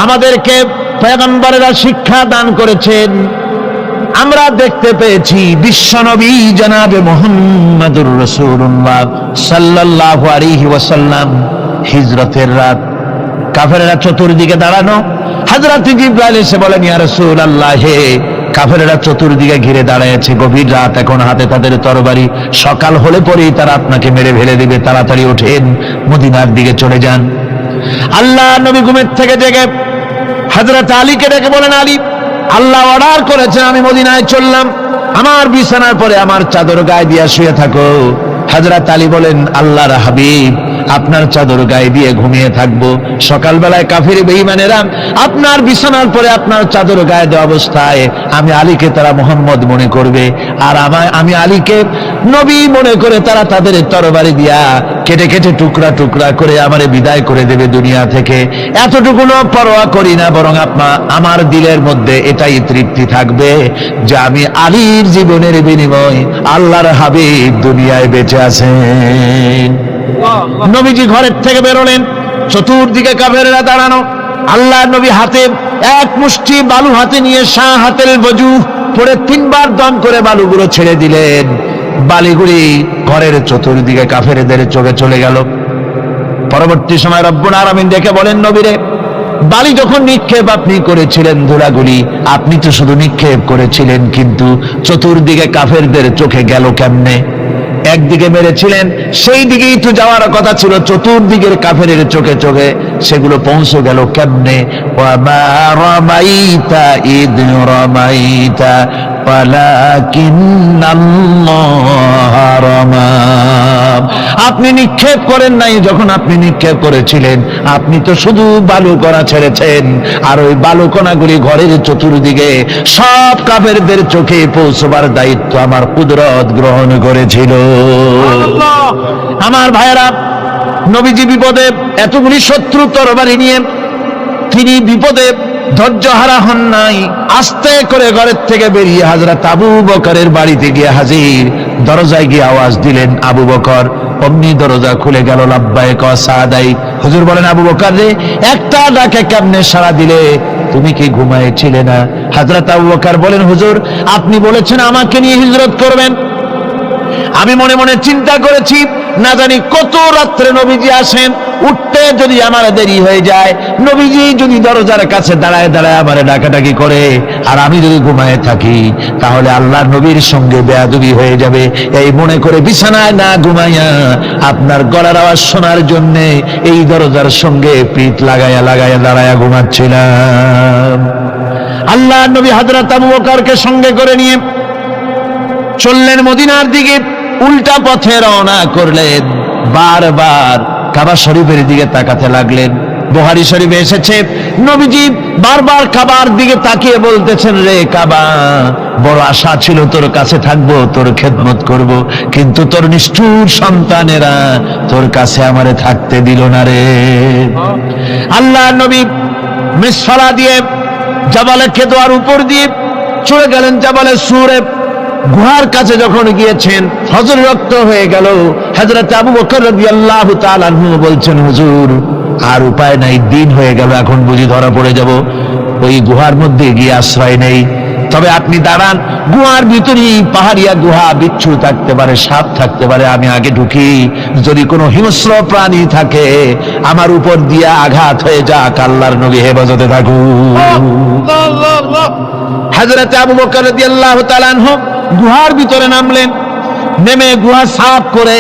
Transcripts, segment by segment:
আমাদেরকে পয়গম্বরেরা শিক্ষা দান করেছেন। আমরা দেখতে পেয়েছি বিশ্বনবী জনাবে মুহাম্মদুর রাসূলুল্লাহ সাল্লাল্লাহু আলাইহি ওয়াসাল্লাম হিজরতের রাত, কাফেররা চতুর্দিকে দাঁড়ানো। হযরত জিবরাইল এসে বলেন, ইয়া রাসূলুল্লাহ, হে কাফেররা চতুর্দিকে ঘিরে দাঁড়িয়েছে, গভীর রাত, এখন হাতে তাদের তরবারি, সকাল হলে পরেই তারা আপনাকে মেরে ফেলে দিবে, তাড়াতাড়ি ওঠেন, মদিনার দিকে চলে যান। আল্লাহ নবী ঘুমের থেকে জেগে হযরত আলীকে ডেকে বলেন, আলী, আল্লাহ অর্ডার করেছেন, আমি মদিনায় চললাম, আমার বিছানার পরে আমার চাদর গায়ে দিয়ে শুয়ে থাকো। হযরত আলী বলেন, আল্লাহর হাবিব, আপনার চাদর গায়ে দিয়ে ঘুমিয়ে থাকবো, সকালবেলায় কাফির বেঈমানেরা আপনার বিছানার পরে আপনার চাদর গায়ে দেওয়া অবস্থায় আমি আলীকে তারা মুহাম্মদ মনে করবে, আর আমি আলীকে নবী মনে করে তারা তাদের তরবারি দিয়া কেটে কেটে টুকরা টুকরা করে আমারে বিদায় করে দেবে দুনিয়া থেকে। এতটুকুনো পরোয়া করি না, বরং আমার দিলের মধ্যে এটাই তৃপ্তি থাকবে যে আমি আলীর জীবনের বিনিময় আল্লাহর হাবিব দুনিয়ায় বেঁচে আছেন। নবীজি ঘরের থেকে বেরোলেন, চতুর্দিকে কাফেররা দাঁড়ানো। আল্লাহ নবী হাতে এক মুষ্টি বালু হাতে নিয়ে শাহ হাতের বজু পরে 3 বার দম করে বালুগুলো ছেড়ে দিলেন। বালিগুলি ঘরের চতুর্দিকে কাফেরদের চোখে চলে গেল। পরবর্তী সময় রব্বুল আলামিন দেখে বলেন, নবীরে, বালি যখন নিক্ষেপ আপনি করেছিলেন, ধুলাগুলি আপনি তো শুধু নিক্ষেপ করেছিলেন, কিন্তু চতুর্দিকে কাফেরদের চোখে গেল কেমনে? একদিকে মেরেছিলেন, সেই দিকেই তো যাওয়ার কথা ছিল, চতুর্দিকের কাফেরের চোখে চোখে সেগুলো পৌঁছে গেল কেমনে? ওয়ামা রামাইতা ইদ রামাইতা ওয়ালাকিন্নাল্লাহ রামা। আপনি নিক্ষেপ করেন নাই, যখন আপনি নিক্ষেপ করেছিলেন আপনি তো শুধু বালু কণা ছেড়েছেন, আর ওই বালু কণাগুলি ঘরের চতুর্দিকে সব কাফেরদের চোখে পৌঁছবার দায়িত্ব আমার কুদরত গ্রহণ করেছিল। আমার ভাইয়েরা, নবীজি বিপদে, এতগুলি শত্রু তরবারি নিয়ে তিনি বিপদে ধৈর্য হারা হন নাই। আস্তে করে ঘরের থেকে বেরিয়ে হযরত আবু বকরের বাড়িতে গিয়ে হাজির। দরজায় গিয়ে আওয়াজ দিলেন, আবু বকর। অমনি দরজা খুলে গেল, লাব্বাইক ওয়া সাদাইক। হুজুর বলেন, আবু বকর রে, একটা ডাকে কেমনে সাড়া দিলে? তুমি কি ঘুমায়েছিলে না? হযরত আবু বকর বলেন, হুজুর, আপনি বলেছেন আমাকে নিয়ে হিজরত করবেন, আমি মনে মনে চিন্তা করেছি, না জানি কত রাত্রে নবীজি আসেন, উঠতে যদি আমার দেরি হয়ে যায়, নবীজি যদি দরজার কাছে দাঁড়ায় দাঁড়ায় আমার ডাকাডাকি করে, আর আমি যদি ঘুমায় থাকি, তাহলে আল্লাহর নবীর সঙ্গে বেয়াদবি হয়ে যাবে। এই মনে করে বিছানায় না ঘুমাইয়া আপনার গলার আওয়াজ শোনার জন্য এই দরজার সঙ্গে পিঠ লাগাইয়া লাগাইয়া দাঁড়াইয়া ঘুমাচ্ছিলাম। আল্লাহর নবী হযরত আবু বকরকে সঙ্গে করে নিয়ে চললেন মদিনার দিকে। উল্টা পথে রওনা করলেন। বারবার কাবা শরীফের দিকে তাকাতে লাগলেন। বুখারী শরীফে এসেছে, নবীজি বারবার কাবার দিকে তাকিয়ে বলতেছেন, রে কাবা, বড় আশা ছিল তোর কাছে থাকবো, তোর খেদমত করব, কিন্তু তোর নিষ্ঠুর সন্তানেরা তোর কাছে আমারে থাকতে দিল না রে। আল্লাহ নবী মিসফালা দিয়ে জাবালে কেদোয়ার উপর দিয়ে চলে গেলেন জাবালে সুরে। গুহার কাছে যখন গিয়েছেন, ফজর রক্ত হয়ে গেল। হযরত আবু বকর রাদিয়াল্লাহু তাআলা আনহু বলছেন, হুজুর, আর উপায় নাই, দিন হয়ে গেল, এখন বুঝি ধরা পড়ে যাব, ওই গুহার মধ্যে গিয়ে আশ্রয় নেই। তবে আপনি দাঁড়ান, গুহার ভিতরেই পাহাড়িয়া গুহা, বিচ্ছু থাকতে পারে, সাপ থাকতে পারে, আমি আগে ঢুকি, যদি কোনো হিংস্র প্রাণী থাকে আমার উপর দিয়া আঘাত হয়ে যাক, আল্লাহর নবী হেফাজতে থাকুন। হযরত আবু বকর রাদিয়াল্লাহু তাআলা আনহু গুহার ভিতরে নামলেন। নেমে গুহা সাফ করে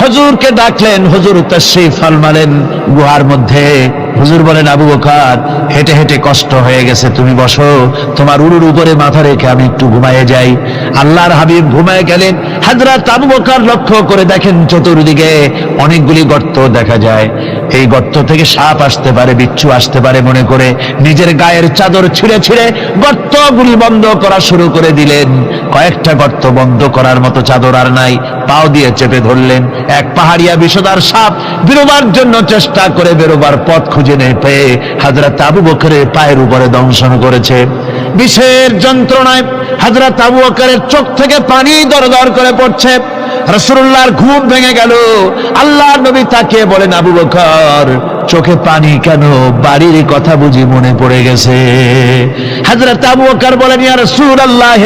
হুজুরকে ডাকলেন। হুজুর তাশরীফ ফরমালেন গুহার মধ্যে। হুজুর বলেন, আবু বকর, হেঁটে হেঁটে কষ্ট হয়ে গেছে, তুমি বসো, তোমার উরুর উপরে মাথা রেখে আমি একটু ঘুমায়ে যাই। আল্লাহর হাবিব ঘুমায়ে গেলেন। হযরত আবু বকর লক্ষ্য করে দেখেন চতুর্দিকে অনেকগুলি গর্ত দেখা যায়। এই গর্ত থেকে সাপ আসতে পারে, বিচ্ছু আসতে পারে মনে করে নিজের গায়ের চাদর ছিঁড়ে ছিঁড়ে গর্তগুলি বন্ধ করা শুরু করে দিলেন। কয়েকটা গর্ত বন্ধ করার মতো চাদর আর নাই, পাও দিয়ে চেপে ধরলেন। এক পাহাড়িয়া বিষধর সাপ বেরোবার জন্য চেষ্টা করে বেরোবার পথ খুঁজে নেই পেয়ে হযরত আবু বকরের পায়ের উপরে দংশন করেছে। বিষের যন্ত্রণায় হযরত আবু বকরের চোখ থেকে পানি দরদর করে পড়ছে। রাসূলুল্লাহর ঘুম ভেঙে গেল। আল্লাহর নবী তাকিয়ে বলেন, আবু বকর, বকর, চোখে পানি কেন? বাড়ির কথা বুঝি মনে পড়ে গেছে। হযরত আবু বকর বলেন, ইয়া রাসূলুল্লাহ,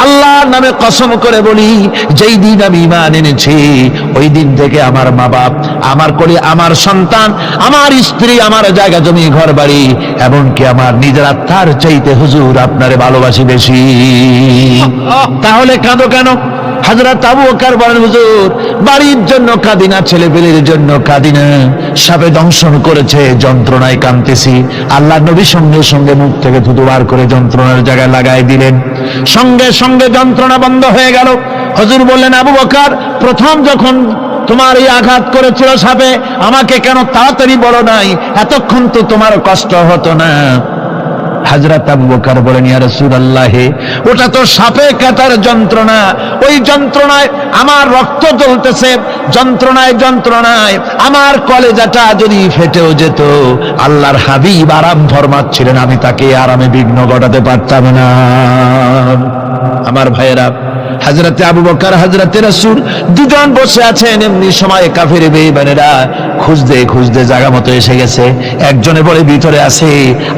আল্লাহর নামে কসম করে বলি, যেই দিন আমি ঈমান এনেছি ওই দিন থেকে আমার মা বাপ, আমার কোলে আমার সন্তান, আমার স্ত্রী, আমার জায়গা জমি ঘর বাড়ি, এমনকি আমার নিজের আত্মার চাইতে হুজুর আপনারে ভালোবাসি বেশি। তাহলে কাঁদো কেন? হযরত আবু বকর বলেন, হুজুর বাড়ির জন্য কাঁদি না, ছেলেপেলের জন্য কাঁদি না, সাপে দংশন করেছে যন্ত্রণায় কাঁদতেছি। আল্লাহ নবী সঙ্গে সঙ্গে মুখ থেকে থুতু বার করে যন্ত্রণার জায়গায় লাগাই দিলেন, সঙ্গে সঙ্গে যন্ত্রণা বন্ধ হয়ে গেল। হুজুর বললেন, আবু বকর, প্রথম যখন তোমার এই আঘাত করেছিল সাপে, আমাকে কেন তাড়াতাড়ি বলো নাই? এতক্ষণ তো তোমার কষ্ট হতো না। হযরত আবু বকর বলেন, ইয়া রাসূলুল্লাহ, ওটা তো সাপে কাটার যন্ত্রণা, ওই যন্ত্রণায় আমার রক্ত জ্বলতেছে, যন্ত্রণায় আমার কলেজাটা যদি ফেটেও যেত, আল্লাহর হাবিব আরাম ফরমাচ্ছিলেন, আমি তাকে আরামে বিঘ্ন ঘটাতে পারতাম না। আমার ভাইয়েরা, হযরতে আবু বকর, হযরতে রাসূল দুজন বসে আছেন। এমনি সময় কাফের বেঈমানেরা খুঁজতে খুঁজতে জায়গা মতো এসে গেছে। একজনে বলে ভিতরে আছে,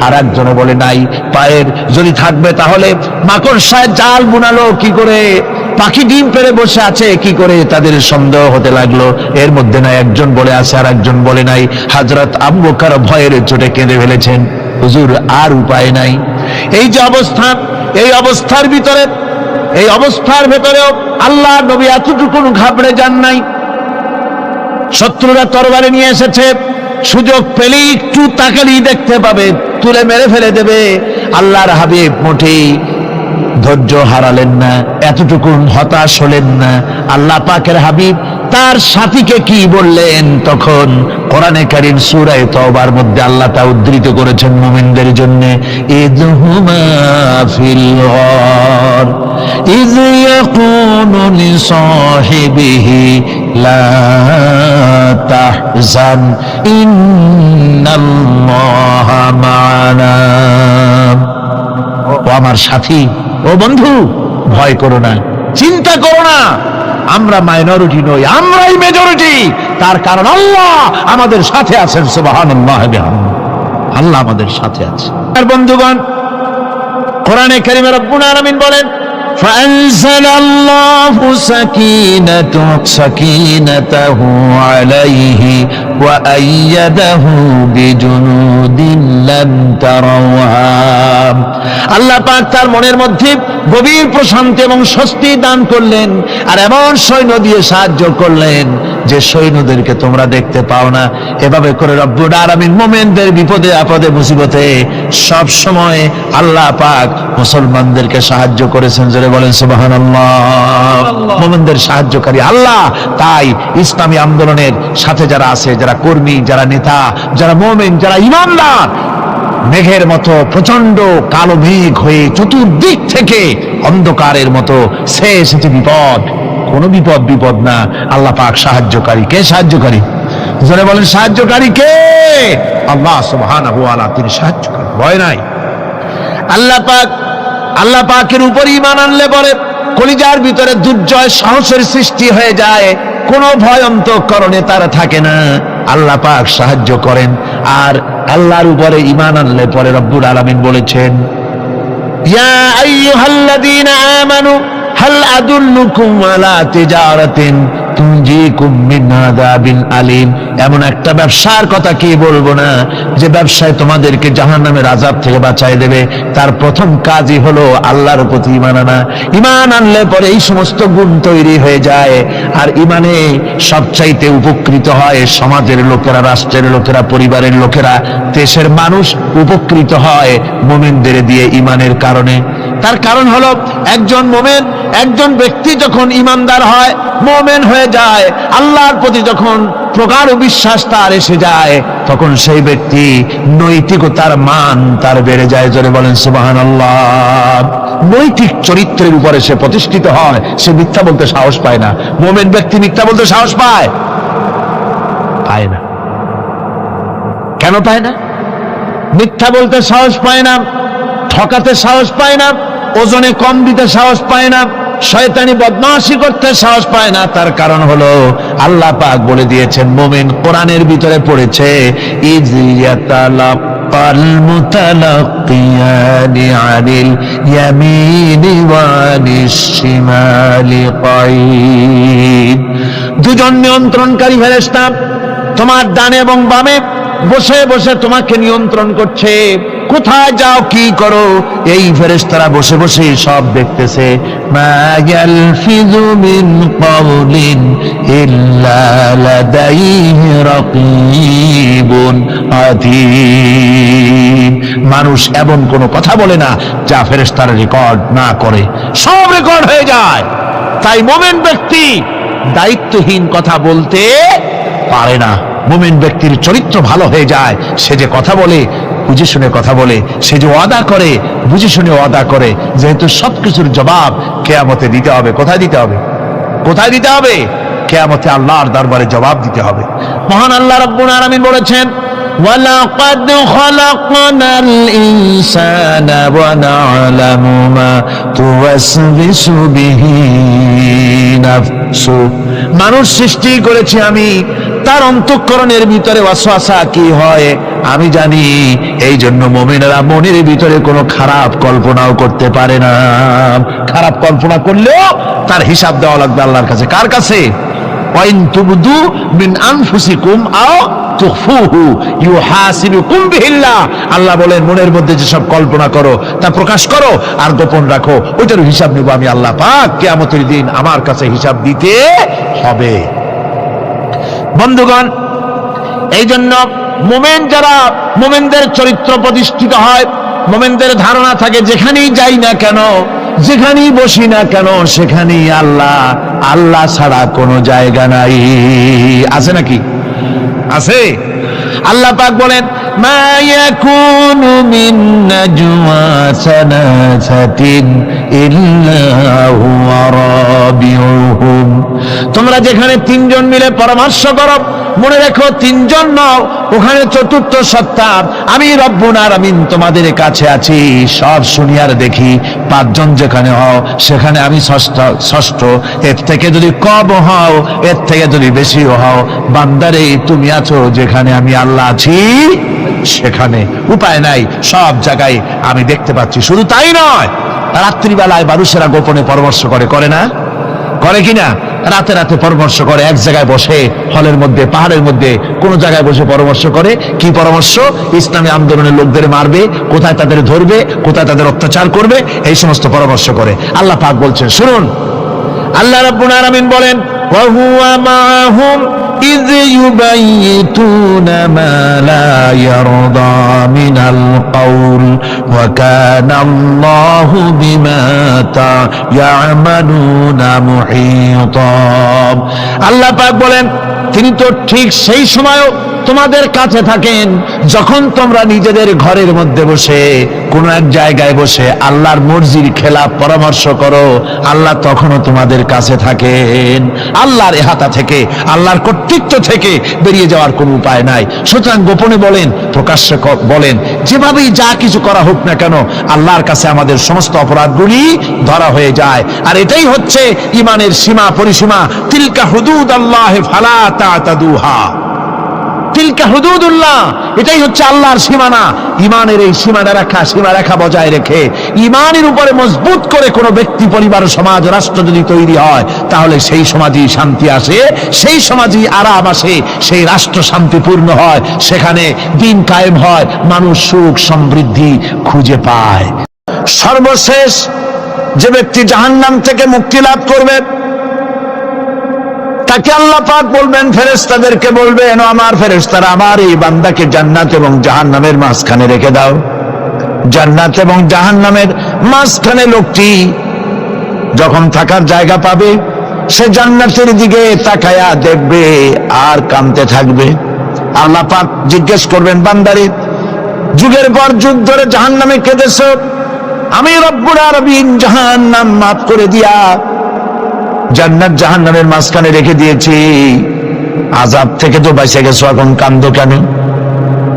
আর একজনে বলে নাই। পায়ের যদি থাকবে তাহলে মাকড়সায় জাল বুনালো কি করে, পাখি ডিম পেড়ে বসে আছে কি করে, তাদের সন্দেহ হতে লাগলো। এর মধ্যে না একজন বলে আছে আর একজন বলে নাই। হযরত আবু বকর ভয়ের চোটে কেঁদে ফেলেছেন, হুজুর আর উপায় নাই। এই যে অবস্থা, এই অবস্থার ভিতরে, এই অবস্থার ভেতরেও আল্লাহ নবী এতটুকু ঘাবড়ে যান নাই। শত্রুরা তরবারি নিয়ে এসেছে, সুযোগ পেলেই একটু তাকালেই দেখতে পাবে, তুলে মেরে ফেলে দেবে। আল্লাহর হাবিব মোটেই ধৈর্য হারালেন না, এতটুকু হতাশ হলেন না। আল্লাহ পাকের হাবিব তার সাথীকে কি বললেন? তখন কোরআনে কারীম সূরা তাওবার মধ্যে আল্লাহ তা উদ্ধৃত করেছেন মুমিনদের জন্য, ইযহুমা ফিল গার ইয ইয়াকুলু লিসাহিবিহি লা তাহজান ইন্নাল্লাহা মা'ানা। ও আমার সাথী, ও বন্ধু, ভয় করো না, চিন্তা করো না, আমরা মাইনরিটি নই, আমরাই মেজরিটি। তার কারণ আল্লাহ আমাদের সাথে আছেন। সুবহানাল্লাহ, আল্লাহ আমাদের সাথে আছে। আর বন্ধুগণ, কোরআনে কারীমে রব্বুল আলামিন বলেন, فأنزل الله سكينته عليه وأيده بجنود لم تروها। আল্লাহ পাক তার মনের মধ্যে গভীর প্রশান্তি এবং স্বস্তি দান করলেন, আর এমন সৈন্য দিয়ে সাহায্য করলেন যে সৈন্যদেরকে তোমরা দেখতে পাও না। এভাবে করে রব্বুল আলামিন মুমিনদের বিপদে আপদে মুসিবতে সব সময় আল্লাহ পাক মুসলমানদেরকে সাহায্য করেছেন। জোরে বলেন সুবহানাল্লাহ। মুমিনদের সাহায্যকারী আল্লাহ। তাই ইসলামী আন্দোলনের সাথে যারা আছে, যারা কর্মী, যারা নেতা, যারা মুমিন, যারা ঈমানদার, মেঘের মতো প্রচন্ড কালো মেঘ হয়ে চতুর্দিক থেকে অন্ধকারের মতো সে এসেছে বিপদ, কোন বিপদ না। আল্লাহ পাক সাহায্যকারী। কে সাহায্যকারী? জোরে বলেন, সাহায্যকারী কে? আল্লাহ সুবহানাহু ওয়া তাআলা, তিনি সাহায্যকারী, ভয় নাই। আল্লাহ পাকের উপর ঈমান আনলে পরে কলিজার ভিতরে দুর্জয় সাহসের সৃষ্টি হয়ে যায়, কোনো ভয় অন্তঃকরণে তার থাকে না। আল্লাহ পাক সাহায্য করেন। আর আল্লাহর উপরে ঈমান আনলে পরে রব্বুল আলামিন বলেছেন, ইয়া আইয়ুহাল্লাযীনা আমানু হাল আদুল্লুকুম আলা তিজারাতিন তুনজিকুম মিন আযাবিন আলীম। এমন একটা ব্যবসার কথা কি বলবো না, যে ব্যবসায় তোমাদেরকে জাহান্নামের আযাব থেকে বাঁচায় দেবে। তার প্রথম কাজই হলো আল্লাহর প্রতি ঈমান আনা। ঈমান আনলে পরে এই সমস্ত গুণ তৈরি হয়ে যায়। আর ঈমানে সবচাইতে উপকৃত হয় সমাজের লোকেরা, রাষ্ট্রের লোকেরা, পরিবারের লোকেরা, দেশের মানুষ উপকৃত হয় মুমিনদের দিয়ে ঈমানের কারণে। তার কারণ হলো একজন মুমিন, একজন ব্যক্তি যখন ঈমানদার হয়, মুমিন হয়ে যায়, আল্লাহর প্রতি যখন প্রগাঢ় বিশ্বাস তার এসে যায়, তখন সেই ব্যক্তি নৈতিকতার মান তার বেড়ে যায়। জোরে বলেন সুবহানাল্লাহ। নৈতিক চরিত্রের উপরে সে প্রতিষ্ঠিত হয়, সে মিথ্যা বলতে সাহস পায় না। মুমিন ব্যক্তি মিথ্যা বলতে সাহস পায় না। কেন পায় না? মিথ্যা বলতে সাহস পায় না, ঠকাতে সাহস পায় না, ওজনে কম দিতে সাহস পায় না, শয়তানি বদমাশি করতে সাহস পায় না, তার কারণ হলো আল্লাহ পাক বলে দিয়েছেন, মুমিন কোরআনের ভিতরে পড়েছে, ইজিয়াতালাক্কাল মুতালাক্কিয়ানি আনিল ইয়ামিনি ওয়া আনিশ শিমালি কাঈদ। দুজন নিয়ন্ত্রণকারী ফেরেশতা তোমার ডানে এবং বামে বসে বসে তোমাকে নিয়ন্ত্রণ করছে, কোথায় যাও কি করো এই ফেরেশতারা বসে বসে সব দেখতেছে। মা ইয়ালফিযু মিন কাওলিন ইল্লা লাদাইহি রাকীবুন আতীদ। মানুষ এমন কোনো কথা বলে না যা ফেরেশতারা রেকর্ড না করে, সব রেকর্ড হয়ে যায়। তাই মুমিন ব্যক্তি দায়িত্বহীন কথা বলতে পারে না। মুমিন ব্যক্তির চরিত্র ভালো হয়ে যায়, সে যে কথা বলে বুঝে শুনে কথা বলে, সে যে ওয়াদা করে বুঝে শুনে ওয়াদা করে, যেহেতু সবকিছুর জবাব কিয়ামতে দিতে হবে। কোথায় দিতে হবে? কোথায় দিতে হবে? কিয়ামতে আল্লাহর দরবারে জবাব দিতে হবে। মহান আল্লাহ রাব্বুল আলামিন বলেছেন, ওয়ালাকাদ খালাকনাল ইনসানা ওয়া না'লামু মা তুওয়াসবিসু বিহি নাফসু। মানুষ সৃষ্টি করেছি আমি, তার অন্তঃকরণের ভিতরে ওয়াসওয়াসা কি হয় আমি জানি। এই জন্য মুমিনেরা মনের ভিতরে কোনো খারাপ কল্পনাও করতে পারে না। খারাপ কল্পনা করলেও তার হিসাব দেওয়া লাগবে আল্লাহর কাছে। কার কাছে? ওয়াইন তুবদু মিন আনফুসিকুম আও তুখফুহু ইউহাসিবুকুম বিহিল্লাহ। আল্লাহ বলেন, মনের মধ্যে যেসব কল্পনা করো তা প্রকাশ করো আর গোপন রাখো, ওইটার হিসাব নেব আমি আল্লাহ পাক। কিয়ামতের দিন আমার কাছে হিসাব দিতে হবে। বন্ধুগণ, এই জন্য মুমিন যারা, মুমিনদের চরিত্র প্রতিষ্ঠিত হয়, মুমিনদের ধারণা থাকে যেখানেই যাই না কেন, যেখানেই বসি না কেন, সেখানেই আল্লাহ, আল্লাহ ছাড়া কোনো জায়গা নাই। আছে নাকি? আছে। আল্লাহ পাক বলেন, মা ইয়াকুনু মিন নাজওয়া সালাসাতিন ইল্লা হুয়া রাবিউহুম। তোমরা যেখানে তিনজন মিলে পরামর্শ করো, মনে রেখো তিনজন নও, ওখানে চতুর্থ সত্তা আমি রব্বুল আলামিন তোমাদের কাছে আছি, সব শুনি আর দেখি। পাঁচজন যেখানে হও সেখানে আমি ষষ্ঠ। এর থেকে যদি কম হও, এর থেকে যদি বেশিও হও, বান্দারে তুমি আছো যেখানে আমি আল্লাহ আছি সেখানে। উপায় নাই, সব জায়গায় আমি দেখতে পাচ্ছি। শুধু তাই নয়, রাত্রিবেলায় মানুষেরা গোপনে পরামর্শ করে, করে না? করে কিনা? রাতে রাতে পরামর্শ করে, এক জায়গায় বসে, হলের মধ্যে, পাহাড়ের মধ্যে, কোন জায়গায় বসে পরামর্শ করে। কি পরামর্শ? ইসলামী আন্দোলনের লোকদের মারবে, কোথায় তাদের ধরবে, কোথায় তাদের অত্যাচার করবে, এই সমস্ত পরামর্শ করে। আল্লাহ পাক বলছেন, শুনুন, আল্লাহ রাব্বুল আলামিন বলেন, ওয়া হুয়া মাআহুম ইয ইউবাইয়িতুনা মা লা ইয়ারদা মিনাল কাউল ওয়া কানা আল্লাহু বিমা তা'মালুনা মুহীতা। আল্লাহ পাক বলেন, তিনি তো ঠিক সেই সময়ও তোমাদের কাছে থাকেন যখন তোমরা নিজেদের ঘরের মধ্যে বসে, কোন এক জায়গায় বসে আল্লাহর মর্জির খেলাফ পরামর্শ করো, আল্লাহ তখনও তোমাদের কাছে থাকেন। আল্লাহর এহাতা থেকে, আল্লাহর কর্তৃত্ব থেকে বেরিয়ে যাওয়ার কোনো উপায় নাই। সুতরাং গোপনে বলেন, প্রকাশ্যে বলেন, যেভাবেই যা কিছু করা হোক না কেন, আল্লাহর কাছে আমাদের সমস্ত অপরাধগুলি ধরা হয়ে যায়। আর এটাই হচ্ছে ঈমানের সীমা পরিসীমা। তিলকা হুদুদাল্লাহি ফালা তা'তাদুহা। তিলকা হুদুদুল্লাহ, এটাই হচ্ছে আল্লাহর সীমানা। ঈমানের এই সীমারেখা বজায় রেখে ঈমানের উপরে মজবুত করে কোনো ব্যক্তি, পরিবার, সমাজ, রাষ্ট্র যদি তৈরি হয়, তাহলে সেই সমাজই শান্তি আসে, সেই সমাজই আরাম আসে, সেই রাষ্ট্র শান্তিপূর্ণ হয়, সেখানে দিন কায়েম হয়, মানুষ সুখ সমৃদ্ধি খুঁজে পায়। সর্বশেষ যে ব্যক্তি জাহান্নাম থেকে মুক্তি লাভ করবে, তাকে আল্লাহ পাক বলবেন, ফেরেশতাদেরকে বলবেন, আমার ফেরেশতারা আমার এই বান্দাকে জান্নাত এবং জাহান্নামের মাঝখানে রেখে দাও। জান্নাত এবং জাহান্নামের মাঝখানে লোকটি যখন থাকার জায়গা পাবে, সে জান্নাতের দিকে তাকায়া দেখবে আর কাঁদতে থাকবে। আল্লাহ পাক জিজ্ঞেস করবেন, বান্দারে, যুগের পর যুগ ধরে জাহান্নামে কেঁদেছো, আমি রব্বুল আলামিন জাহান্নাম মাফ করে দিয়া জান্নাত জাহান্নামের মাঝখানে রেখে দিয়েছি, আযাব থেকে তো বেঁচে গেছো, এখন কান্দো কেন?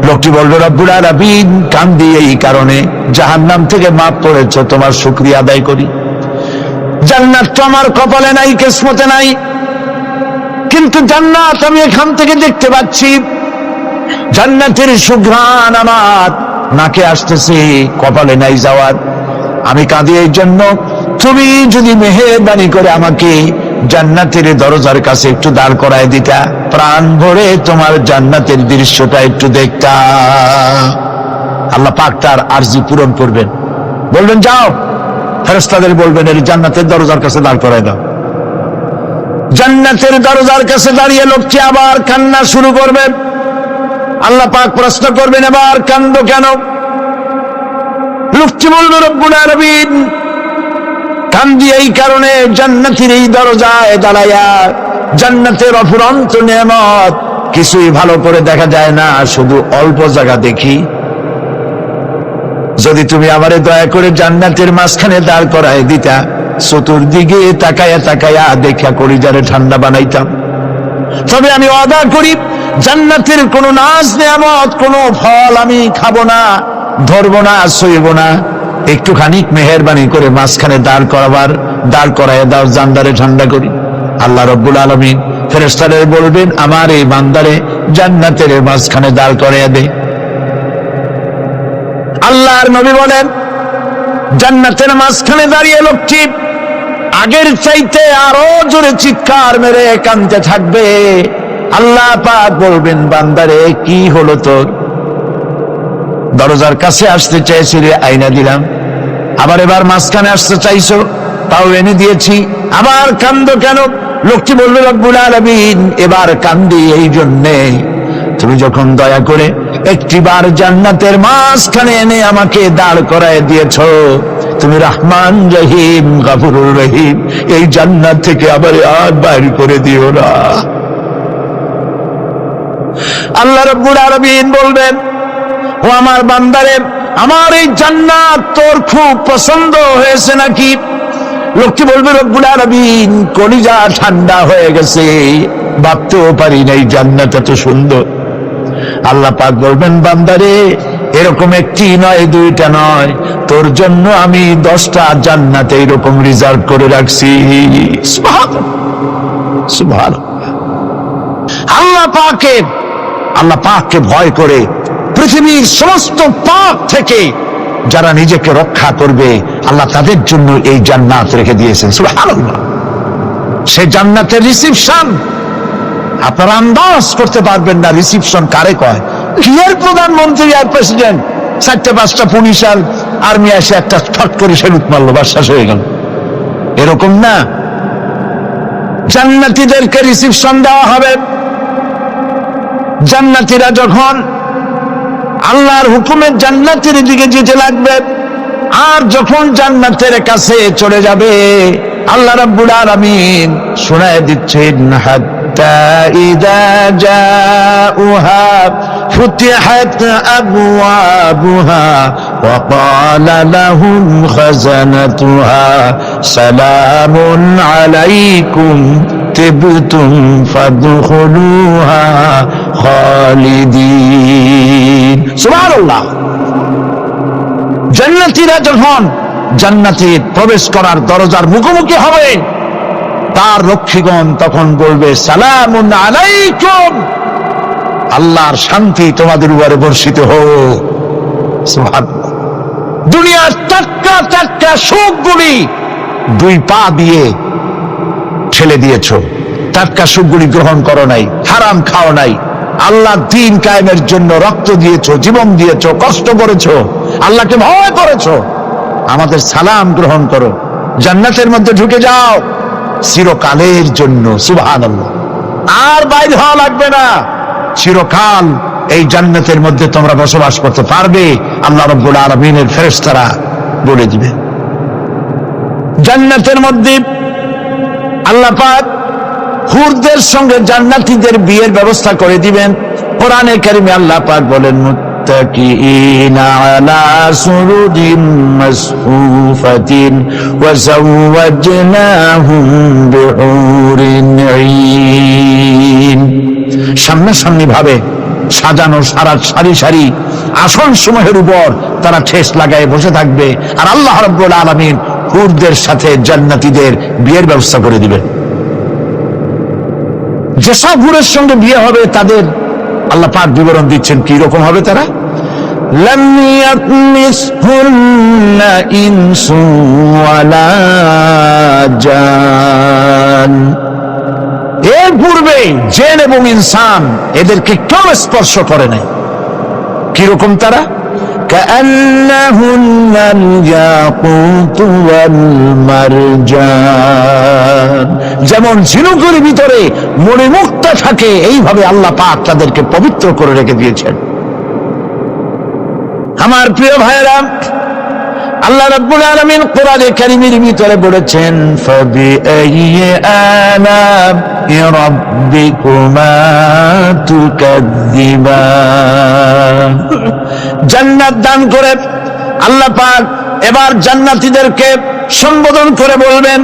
লোকটি বলবে, রব্বুল আলামিন, কান্দি এই কারণে, জাহান্নাম থেকে মাফ করেছো, তোমার শুকরিয়া আদায় করি। জান্নাত তো আমার কপালে নাই, কিসমতে নাই, কিন্তু জান্নাত আমি এখান থেকে দেখতে পাচ্ছি। জান্নাতের সুঘ্রাণ আমার নাকে আসতেছে, কপালে নাই যাওয়ার। আমি কাঁদি এই জন্য, তুমি যদি মেহেরবানি করে আমাকে জান্নাতের দরজার কাছে একটু দাঁড় করায় দিতা, প্রাণ ভরে তোমার জান্নাতের দৃশ্যটা একটু দেখতা। আল্লাহ পাক তার আরজি পূরণ করবেন, বলবেন যাও, ফেরেশতাদের বলবেন এর জান্নাতের দরজার কাছে দাঁড় করায় দাও। জান্নাতের দরজার কাছে দাঁড়িয়ে লোকটি আবার কান্না শুরু করবে। আল্লাহ পাক প্রশ্ন করবেন, এবার কান্দো কেন? লোকটি বলবে, রব্বুল আলামিন, কান্দি এই কারণে, জান্নাতের এই দরজায় দাঁড়াইয়া জান্নাতের অফুরন্ত নেয়ামত কিছুই ভালো করে দেখা যায় না, শুধু অল্প জায়গা দেখি। যদি তুমি আমারে দয়া করে জান্নাতের মাঝখানে দাঁড় করায় দিতা, চতুর্দিকে তাকায়া তাকায়া দেখা কলিজারে ঠান্ডা বানাইতাম। তবে আমি ওয়াদা করি, জান্নাতের কোনো নাজ নেয়ামত, কোনো ফল আমি খাবো না, ধরবো না, সইব না। একটুখানি মেহেরবানি করে মাঝখানে দাঁড় করায় দাও, জান্দারে ঠান্ডা করি। আল্লাহ রব্বুল আলামিন ফেরেশতাদের বলবেন, আমার এই বান্দারে জান্নাতের মাঝখানে দাঁড় করাইয়া দে। আল্লাহর নবী বলেন, জান্নাতের মাঝখানে দাঁড়িয়ে লোকটি আগের চাইতে আরো জোরে চিৎকার মেরে কাঁদতে থাকবে। আল্লাহ পাক বলবেন, বান্দারে কি হলো তোর? দরজার কাছে আসতে চাইছিলে, আইনা দিলাম। আবার এবার মাঝখানে আসতে চাইছো, তাও এনে দিয়েছি। আবার কান্দো কেন? লোকটি বলবে, রব্বুল আলামিন, এবার কান্দি এই জন্যে, তুমি যখন দয়া করে একটিবার জান্নাতের মাঝখানে এনে আমাকে দাঁড় করায় দিয়েছ, তুমি রহমান রহিম গফুরুর রহিম, এই জান্নাত থেকে আবার আর বাইর করে দিও না। আল্লাহ রাব্বুল আলামিন বলবেন, ও আমার বান্দারে, আমার এই জান্নাত তোর খুব পছন্দ হয়েছে নাকি? লোকটি বলবে, রব্বুল আলামিন, কলিজা ঠান্ডা হয়ে গেছে, ভাবতেও পারি নাই জান্নাত এত সুন্দর। আল্লাহ পাক বলবেন, বান্দারে, এরকম একটি নয়, দুইটা নয়, তোর জন্য আমি 10টা জান্নাত এইরকম রিজার্ভ করে রাখছি। সুবহানাল্লাহ। আল্লাহ পাককে ভয় করে পৃথিবীর সমস্ত পাপ থেকে যারা নিজেকে রক্ষা করবে, আল্লাহ তাদের জন্য এই জান্নাত রেখে দিয়েছেন। সুবহানাল্লাহ। সে জান্নাতের রিসিপশন আপনারা আন্দাজ করতে পারবেন না। রিসিপশন কারে কয়? কি এর প্রধানমন্ত্রী আর প্রেসিডেন্ট, 4-5টা পুলিশ আর আর্মি এসে একটা ফট করে সেলুট মারলো, বাস শেষ হয়ে গেল, এরকম না। জান্নাতীদেরকে রিসিপশন দেওয়া হবে। জান্নাতীরা যখন আল্লাহর হুকুমে জান্নাতের দিকে যেতে লাগবে, আর যখন জান্নাতের কাছে চলে যাবে, আল্লাহ রাব্বুল আলামিন শোনায় দিচ্ছেন, হাত্তা ইযা জাউহা ফুতিহাত আবওয়াবুহা ওয়া ক্বালা লাহুম খাযানাতুহা সালামুন আলাইকুম তিবতুম ফাদখুলুহা খালিদিন। সুবহানাল্লাহ। জান্নাতীরা যখন জান্নাতে প্রবেশ করার দরজার মুখোমুখি হবে, তার রক্ষীগণ তখন বলবে, সালামুন আলাইকুম, আল্লাহর শান্তি তোমাদের উপরে বর্ষিত হোক। সুবহানাল্লাহ। দুনিয়ার টাটকা টাটকা সুখগুলি 2 পা দিয়ে ঠেলে দিয়েছ, টাটকা সুখগুলি গ্রহণ করো নাই, হারাম খাও নাই, আল্লাহ দ্বীন কায়েমের জন্য রক্ত দিয়েছ, জীবন দিয়েছ, কষ্ট করেছ, আল্লাহকে ভয় করেছ। আমাদের সালাম গ্রহণ করো, জান্নাতের মধ্যে ঢুকে যাও চিরকালের জন্য। সুবহানাল্লাহ। আর বাইরে হওয়া লাগবে না, চিরকাল এই জান্নাতের মধ্যে তোমরা বসবাস করতে পারবে, আল্লাহ রাব্বুল আলামিনের ফেরেশতারা বলে দিবে। জান্নাতের মধ্যে আল্লাহ পাক হুরদের সঙ্গে জান্নাতীদের বিয়ের ব্যবস্থা করে দিবেন। কোরআনে কারিমে আল্লাহ পাক বলেন, মুত্তাকিইনা আলা সুরুরিন মাসফুফাতিন ওয়া যাওয়াজনাহুম বিহুরিন ঈন। সামনাসামনি ভাবে সাজানো সারি সারি আসন সমূহের উপর তারা ঠেস লাগায় বসে থাকবে, আর আল্লাহ রাব্বুল আলামিন হুরদের সাথে জান্নাতীদের বিয়ের ব্যবস্থা করে দিবেন। যেসব হুরের সঙ্গে বিয়ে হবে তাদের আল্লাহ পাক বিবরণ দিচ্ছেন কি রকম হবে তারা। লাম ইয়াতমিসহুন্না ইনসুন ওয়ালা জান, এর পূর্বে জিন এবং ইনসান এদেরকে কেউ স্পর্শ করে নাই। কিরকম তারা? কাআন্নাহুন্নাল ইয়াকুতু ওয়াল মারজান, যেমন ঝিনুকের ভিতরে মণিমুক্তা থাকে এইভাবে আল্লাহ পাক তাদেরকে পবিত্র করে রেখে দিয়েছেন। আমার প্রিয় ভাইরা, আল্লাহ রাব্বুল আলামিন কোরআনে কারীমের ভিতরে বলেছেন ফাবিআইয়ি আলা'i রাব্বিকুমা তুকাযযিবান। জান্নাত দান করে আল্লাহ পাক এবার জান্নাতীদেরকে সম্বোধন করে বলবেন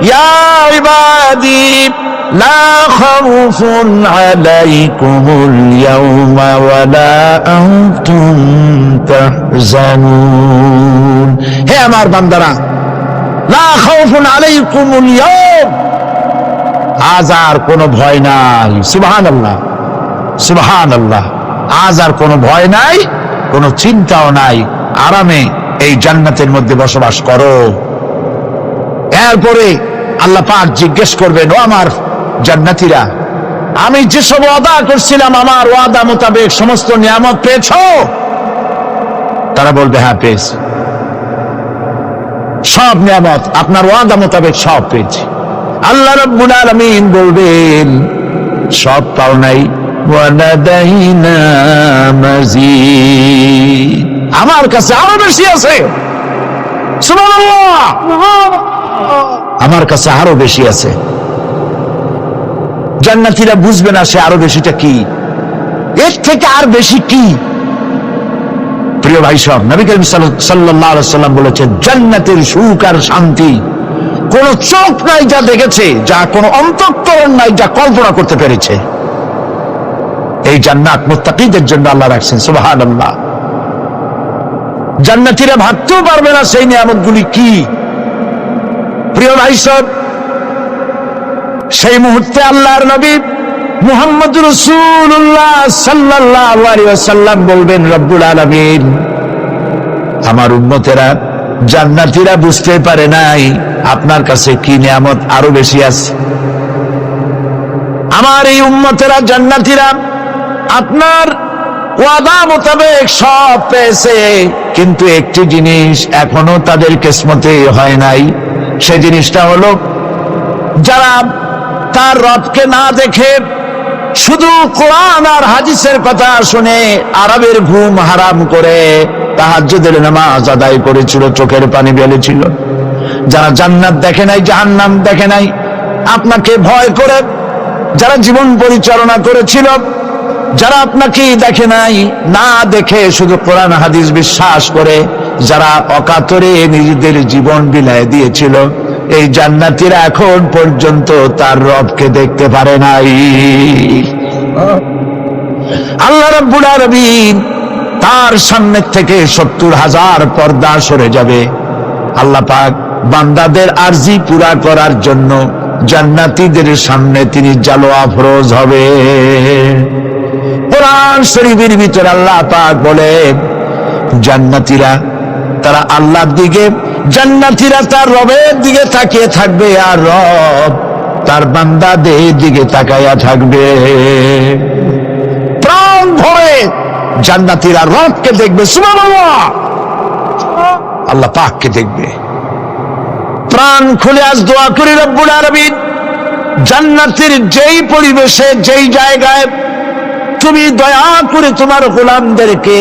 ইয়া ইবাদি লা খাউফুন আলাইকুমুল ইয়াওমা ওয়ালা আনতুম তাহজানুন। হে আমার বান্দারা, লা খাউফুন আলাইকুমুল ইয়াওম, আজ আর কোনো ভয় নাই। সুবহানাল্লাহ, সুবহানাল্লাহ। আজ আর কোনো ভয় নাই, কোনো চিন্তাও নাই, আরামে এই জান্নাতের মধ্যে বসবাস করো। এরপরে আল্লাহ পাক জিজ্ঞেস করবেন ও আমার জান্নাতীরা, আমি যেসব ওয়াদা করছিলাম আমার ওয়াদা মোতাবেক সমস্ত নিয়ামত পেয়েছো? তারা বলবে হ্যাঁ পেয়েছি, সব নিয়ামত আপনার ওয়াদা মোতাবেক সব পেয়েছি। আল্লাহ রাব্বুল আলামিন বলবেন সব পাও নাই, ওয়ালাদাইনা মাজিদ, আমার কাছে আরো বেশি আছে। সুবহানাল্লাহ, আমার কাছে আরো বেশি আছে। জান্নাতীরা বুঝবে না সে আরো বেশিটা কি, এর থেকে আর বেশি কি। প্রিয় ভাই সব, নবী করিম সাল্লাল্লাহু আলাইহি ওয়াসাল্লাম বলেছেন জান্নাতের সুখ আর শান্তি কোন চোখ নাই যা দেখেছে, যা কোন অন্তঃকরণ নাই যা কল্পনা করতে পেরেছে। এই জান্নাত মুত্তাকিদের জন্য আল্লাহ রাখছেন। সুবহানাল্লাহ। জান্নাতীরা ভাবতেও পারবে না সেই নিয়ামতগুলি কি। প্রিয় ভাই সব, সেই মুহূর্তে আল্লাহর নবী মুহাম্মদুর রাসূলুল্লাহ সাল্লাল্লাহু আলাইহি ওয়াসাল্লাম বলবেন রব্বুল আলামিন, আমার উম্মতেরা জান্নাতীরা বুঝতে পারে নাই আপনার কাছে কি নিয়ামত আরো বেশি আছে। আমার এই উম্মতেরা জান্নাতীরা আপনার ওয়াদা মোতাবেক সব পেয়েছে, কিন্তু একটি জিনিস এখনো তাদের কিসমতে হয় নাই। সেই জিনিসটা হলো যারা তার রবকে না দেখে শুধু কোরআন আর হাদিসের কথা শুনে আরবের ঘুম হারাম করে তাহাজ্জুদের নামাজ আদায় করেছিল, চোখের পানি ফেলেছিল, যারা জান্নাত দেখে নাই, জাহান্নাম দেখে নাই, আপনাকে ভয় করে যারা জীবন পরিচালনা করেছিল, যারা আপনাকে দেখে নাই, না দেখে শুধু কোরআন হাদিস বিশ্বাস করে যারা অকাতরে নিজেদের জীবন বিলায় দিয়েছিল, এই জান্নাতীরা এখন পর্যন্ত তার রবকে দেখতে পারে নাই। আল্লাহ রাব্বুল আলামিন তার সামনে থেকে ৭০,০০০ পর্দা সরে যাবে। আল্লাহ পাক বান্দাদের আরজি পুরা করার জন্য জান্নাতীদের সামনে তিনি জালোয়া ফরোজ হবে। কোরআন শরীফের ভিতরে আল্লাহ পাক বলে জান্নাতীরা তারা আল্লাহর দিকে, জান্নাতীরা তার রবের দিকে তাকিয়ে থাকবে, আর রব তার বান্দাদের দিকে তাকায়া থাকবে। প্রাণ ভরে জান্নাতীরা রবকে দেখবে। সুবহানাল্লাহ, আল্লাহ পাককে দেখবে। প্রাণ খুলে আজ দোয়া করি রব্বুল আলামিন জান্নাতের যেই পরিবেশে যেই জায়গায় তুমি দয়া করে তোমার গোলামদেরকে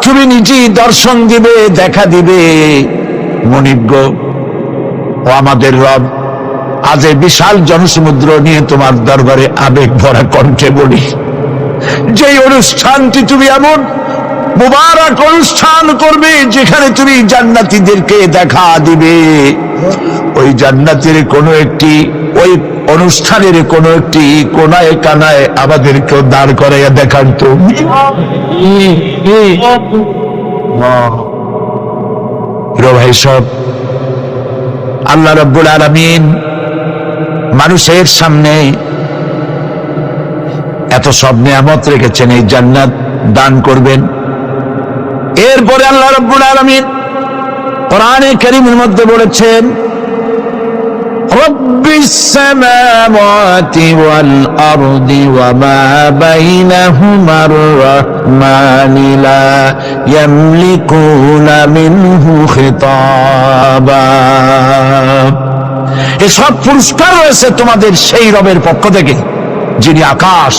তুমি নিজেই দর্শন দিবে, দেখা দিবে। মনিব ও আমাদের রব, আজ এই বিশাল জনসমুদ্র নিয়ে তোমার দরবারে আবেগ ভরা কণ্ঠে বলি, যেই অনুষ্ঠানটি তুমি এমন মুবারক অনুষ্ঠান করবে যেখানে তুমি জান্নাতীদেরকে দেখা দিবে, ওই জান্নাতের কোনো একটি, ওই অনুষ্ঠানের কোনো একটি কোনায় কানায় আমাদেরকেও দাঁড় করাইয়া দেখান তো। প্রিয় ভাই সব, আল্লাহ রাব্বুল আলামিন মানুষের সামনে এত সব নিয়ামত রেখেছেন, এই জান্নাত দান করবেন। এরপরে আল্লাহ রাব্বুল আলামিন কোরআনে কারীমের মধ্যে বলেছেন, রব্বিস সামাওয়াতি ওয়াল আরদি ওয়া মা বাইনাহুমার রাহমানি লা ইয়ামলিকুনা মিনহু খিতাবা। এসব পুরস্কার রয়েছে তোমাদের সেই রবের পক্ষ থেকে যিনি আকাশ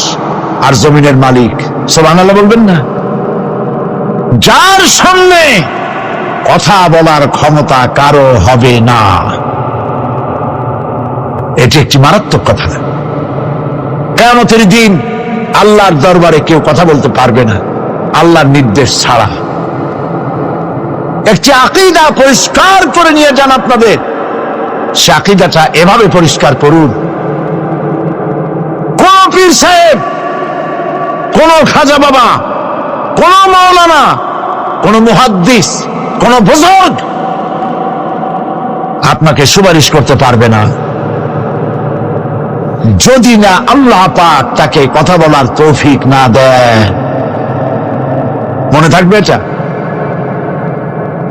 আর জমিনের মালিক। সুবহানাল্লাহ বলবেন না? যার সামনে কথা বলার ক্ষমতা কারো হবে না। এটি একটি মারাত্মক কথা। কিয়ামতের দিন আল্লাহর দরবারে কেউ কথা বলতে পারবে না আল্লাহর নির্দেশ ছাড়া। একটি আকীদা পরিষ্কার করে নিয়ে যান আপনাদের। সে আকীদাটা এভাবে পরিষ্কার করুন, কোন পীর সাহেব, কোন খাজা বাবা, কোন মাওলানা, কোন মুহাদ্দিস, কোন বুজুর্গ আপনাকে সুপারিশ করতে পারবে না যদি না আল্লাহ পাক তাকে কথা বলার তৌফিক না দেয়। মনে থাকবে এটা।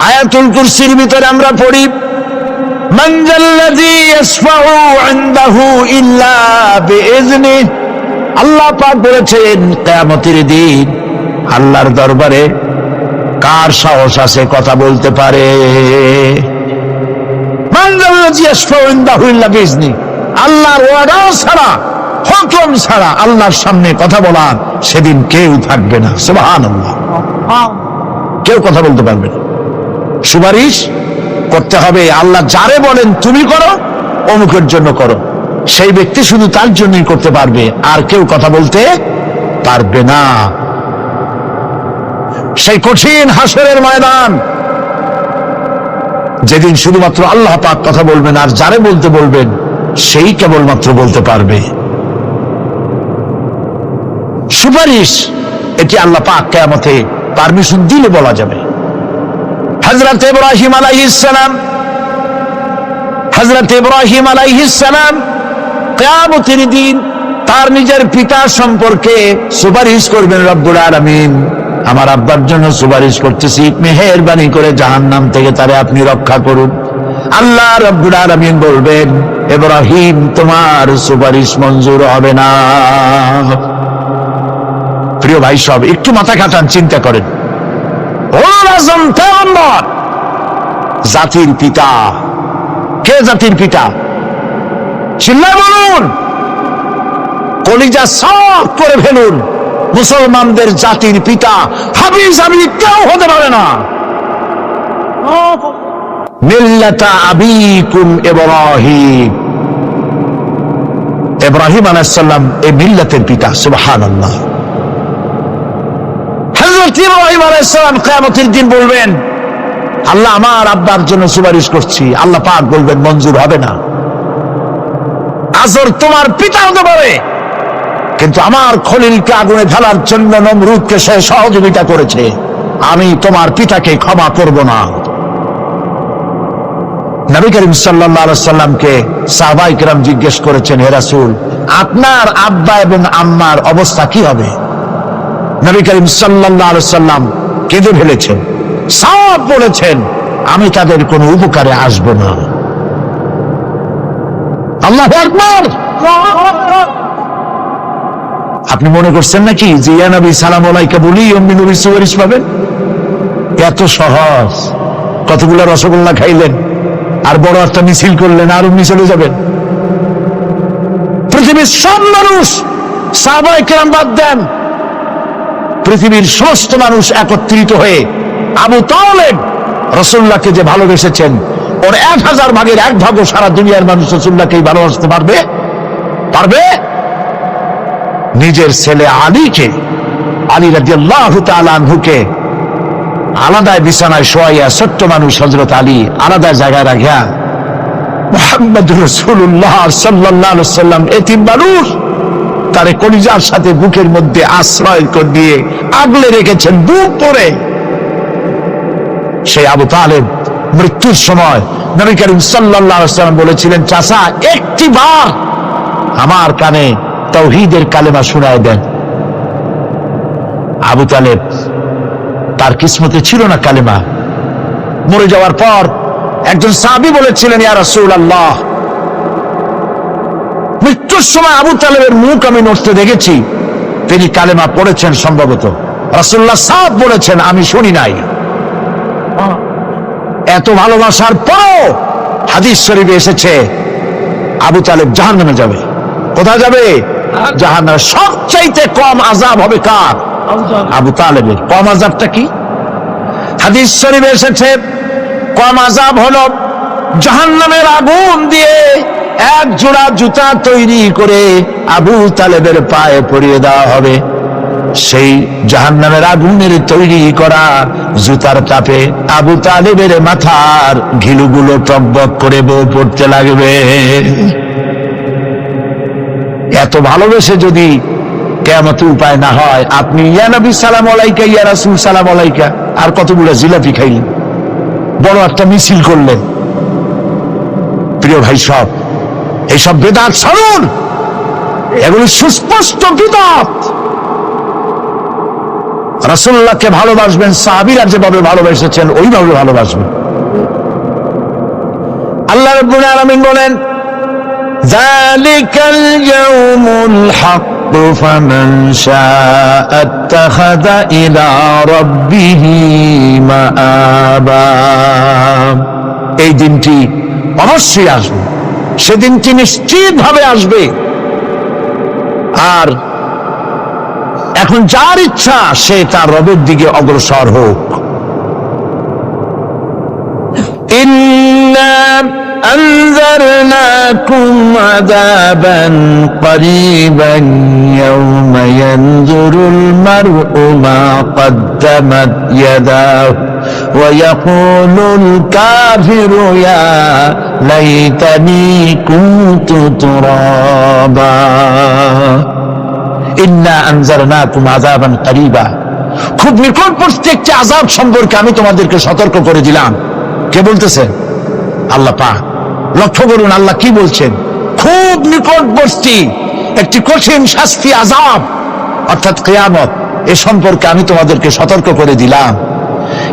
আয়াতুল কুরসির ভিতরে আমরা পড়ি, মান যাল্লাযী ইয়াশফাউ ইনদাহু ইল্লা বিইজনিহি। আল্লাহ পাক বলেছেন কিয়ামতের দিন আল্লাহর দরবারে কার সাহস আছে কথা বলতে পারে? মান যাল্লাযী ইয়াশফাউ ইনদাহু ইল্লা বিইজনিহি। আল্লাহর ওয়াদা ছাড়া, হুকুম ছাড়া আল্লাহর সামনে কথা বলার সেদিন কেউ থাকবে না। সুবহানাল্লাহ। কেউ কথা বলতে পারবে না। সুপারিশ করতে হবে আল্লাহ যারে বলেন তুমি করো, অমুকের জন্য করো, সেই ব্যক্তি শুধু তার জন্যই করতে পারবে, আর কেউ কথা বলতে পারবে না। সেই কঠিন হাসরের ময়দান, যেদিন শুধুমাত্র আল্লাহ পাক কথা বলবেন, আর যারে বলতে বলবেন সেই কেবলমাত্র বলতে পারবে। সুপারিশ এটি আল্লাহ পাক কিয়ামতে পারমিশন দিলে বলা যাবে। হযরত ইব্রাহিম আলাইহিস সালাম কিয়ামতের দিন তার নিজের পিতা সম্পর্কে সুপারিশ করবেন। রব্বুল আলামিন আমার আব্বার জন্য সুপারিশ করতেছি, মেহেরবানি করে জাহান্নাম থেকে তারে আপনি রক্ষা করুন। আল্লাহ রব্বুল আলামিন বলবেন, ইব্রাহিম তোমার সুপারিশ মঞ্জুর হবে না। প্রিয় ভাই সব, একটু মাথা খাটান, চিন্তা করেন। উলুল আযম পয়গম্বর, জাতির পিতা। কে জাতির পিতা? চিল্লায় বলুন, কলিজা সাফ করে ফেলুন। মুসলমানদের জাতির পিতা হাবিজ আমি কেউ হতে পারে না। মিল্লাতা আবিকুম ইব্রাহিম। ইব্রাহিম আলাইহিস সালাম এই মিল্লাতের পিতা। সুবহানাল্লাহ। হযরত ইব্রাহিম আলাইহিস সালাম কিয়ামতের দিন বলবেন, আল্লাহ আমার আব্বার জন্য সুপারিশ করছি। আল্লাহ পাক বলবেন মঞ্জুর হবে না। আজর তোমার পিতা হতে পারে, কিন্তু আমার খলিলকে আগুনে ফেলার জন্য নমরুদকে সে সহযোগিতা করেছে, আমি তোমার পিতাকে ক্ষমা করব না। নবী করিম সাল্লাল্লাহু আলাইহি সাল্লামকে সাহাবায়ে কেরাম জিজ্ঞেস করেছেন, হে রাসূল, আপনার আব্বা এবং আম্মার অবস্থা কি হবে? নবী করিম সাল্লাল্লাহু আলাইহি সাল্লাম কেঁদে ফেলেছেন, সব বলেছেন, আমি তাদের কোনো উপকারে আসব না। আল্লাহু আকবার। আপনি মনে করছেন নাকি যে ইয়া নবী সালাম আলাইকা বলি অমনি নবী সুপারিশ পাবেন? এত সহজ। কতগুলো রসগোল্লা খাইলেন আর বড় একটা মিছিল করলেন, আর অমনি চলে যাবেন? পৃথিবীর সব মানুষ, সাহাবায়ে কেরাম বাদ দেন, পৃথিবীর সমস্ত মানুষ একত্রিত হয়ে আবু তালেব রাসূলুল্লাহকে যে ভালোবেসেছেন, ওর 1000 ভাগের 1 ভাগও সারা দুনিয়ার মানুষ রাসূলুল্লাহকেই ভালোবাসতে পারবে? পারবে? নিজের ছেলে আলীকে, আলী রাদিয়াল্লাহু তাআলা আনহুকে আলাদা বিছানায় শোয়াইয়া, ছোট্ট মানুষ হযরত আলী আলাদা জায়গায় রাখিয়া, মুহাম্মদুর রাসূলুল্লাহ সাল্লাল্লাহু আলাইহি ওয়াসাল্লাম এতিম মানুষ, তারে কলিজার সাথে বুকের মধ্যে আশ্রয় করে দিয়ে আগলে রেখেছেন বুক পরে। সেই আবু তালেব মৃত্যুর সময় নবী করিম সাল্লাল্লাহু আলাইহি ওয়াসাল্লাম বলেছিলেন, চাচা একটি বার আমার কানে তাওহীদের কালেমা শোনায় দেন। আবু তালেব তার কিসমতে ছিল না কালেমা। মরে যাওয়ার পর একজন সাহাবী বলেছিলেন, ইয়া রাসূলুল্লাহ, মৃত্যুর সময় আবু তালেবের মুখ আমি নড়তে দেখেছি, তিনি কালেমা পড়েছেন সম্ভবত। রাসূলুল্লাহ সাফ বলেছেন, আমি শুনি নাই। এত ভালোবাসার পরও হাদিস শরীফে এসেছে আবু তালেব জাহান্নামে যাবে। কোথায় যাবে? জাহান্নামে। সবচাইতে কম আযাব হবে কার? আবু তালেবের। কম আযাবটা কি? হাদিস শরীফে এসেছে কম আযাব হলো জাহান্নামের আগুন দিয়ে এক জোড়া জুতা তৈরি করে আবু তালেবের পায়ে পরিয়ে দেওয়া হবে। সেই জাহান্নামের আগুনের তৈরি করা জুতার তাপে আবু তালেবের মাথার ঘিলুগুলো টকবক করে বউ পড়তে লাগবে। এত ভালোবেসে যদি কিয়ামতে উপায় না হয়, আপনি ইয়া নবী সালাম আলাইকা, ইয়া রাসূল সালাম আলাইকা, আর কতগুলো জিলাপি খাইলেন, বড় একটা মিছিল করলেন। প্রিয় ভাই সব, এইসব বিদআত ছাড়ুন, এগুলি সুস্পষ্ট বিদআত। রাসূলুল্লাহকে ভালোবাসবেন, সাহাবীরা যেভাবে ভালোবেসেছেন ওইভাবে ভালোবাসবেন। আল্লাহ রাব্বুল আলামিন বলেন, যালিকাল ইয়াউমুল হক ফামান শাআ আত্তাখাযা ইলা রাব্বিহি মাআবা। এই দিনটি অবশ্যই আসবে, সেদিনটি নিশ্চিতভাবে আসবে। আর এখন যার ইচ্ছা সে তার রবের দিকে অগ্রসর হোক। ইন্না আনজারনাকুম আযাবান করিবান ইয়াওমা ইয়ানজুরুল মার'উ মা কদ্দামাত ইয়াদাহু ওয়া ইয়াকুলুল কাফিরু ইয়া লাইতানি কুনতু তুরাবা। ইন্না আনজারনাকুম আযাবান করিবা, খুব নিকটবর্তী একটি আযাব সম্পর্কে আমি তোমাদেরকে সতর্ক করে দিলাম। কে বলতেছে? আল্লাহ পাক। লক্ষ্য করুন আল্লাহ কি বলছেন, খুব নিকটবর্তী একটি কঠিন শাস্তি, আযাব, অর্থাৎ কিয়ামত, এ সম্পর্কে আমি তোমাদেরকে সতর্ক করে দিলাম।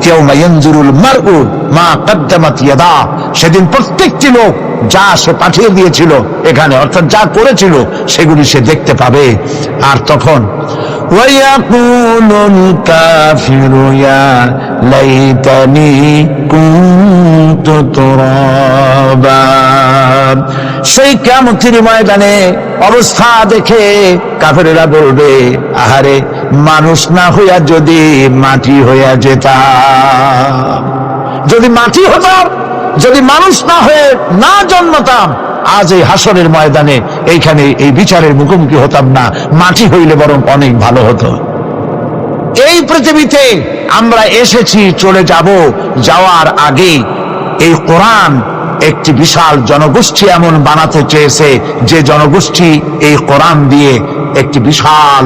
ইয়াউমা ইয়ানজুরুল মার'উ মা কদ্দামাত ইয়াদা, সেদিন প্রত্যেকটি লোক যা সে পাঠিয়ে দিয়েছিল এখানে, অর্থাৎ যা করেছিল সেগুলি সে দেখতে পাবে। আর তখন ওয়ায়াকুলুল কাফিরু ইয়া লাইতানি কুনতু তুরাবা। সেই কিয়ামতের ময়দানে অবস্থা দেখে কাফেরেরা বলবে, আহারে মানুষ না হইয়া যদি মাটি হইয়া যেতাম, যদি মাটি হতাম, যদি মানুষ না হয়ে না জন্মতাম, আজ এই হাসরের ময়দানে এইখানে এই বিচারের মুখোমুখি হতাম না, মাটি হইলে বরং অনেক ভালো হতো। এই পৃথিবীতে আমরা এসেছি, চলে যাব, যাওয়ার আগে এই কোরআন একটি বিশাল জনগোষ্ঠী এমন বানাতে চেয়েছে যে জনগোষ্ঠী এই কোরআন দিয়ে একটি বিশাল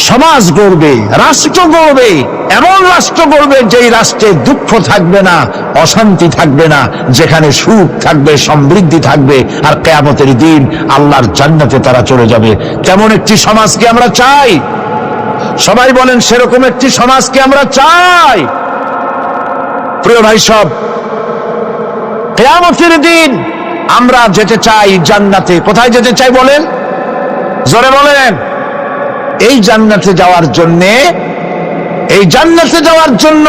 সমাজ গড়বে, রাষ্ট্র গড়বে, এমন রাষ্ট্র গড়বে যেই রাষ্ট্রে দুঃখ থাকবে না, অশান্তি থাকবে না, যেখানে সুখ থাকবে, সমৃদ্ধি থাকবে, আর কিয়ামতের দিন আল্লাহর জান্নাতে তারা চলে যাবে। তেমন একটি সমাজকে আমরা চাই। সবাই বলেন সেরকম একটি সমাজকে আমরা চাই। প্রিয় ভাই সব, কিয়ামতের দিন আমরা যেতে চাই জান্নাতে। কোথায় যেতে চাই বলেন? জোরে বলেন। এই জান্নাতে যাওয়ার জন্য